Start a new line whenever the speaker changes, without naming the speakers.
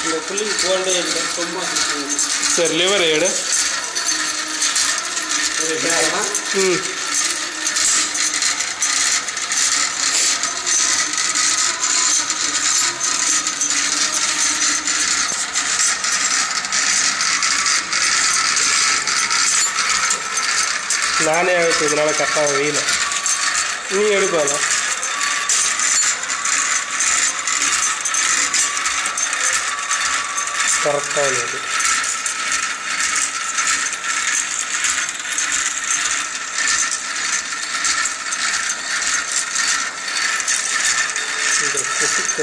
இந்த புள்ளிக்கு போல்டே இல்லை சும்மா
சரி லிவர் எடு நானே அழைச்சதுனால கரெக்டாக வெயில நீ எடுப்பாங்க கரெக்டாக இது இந்த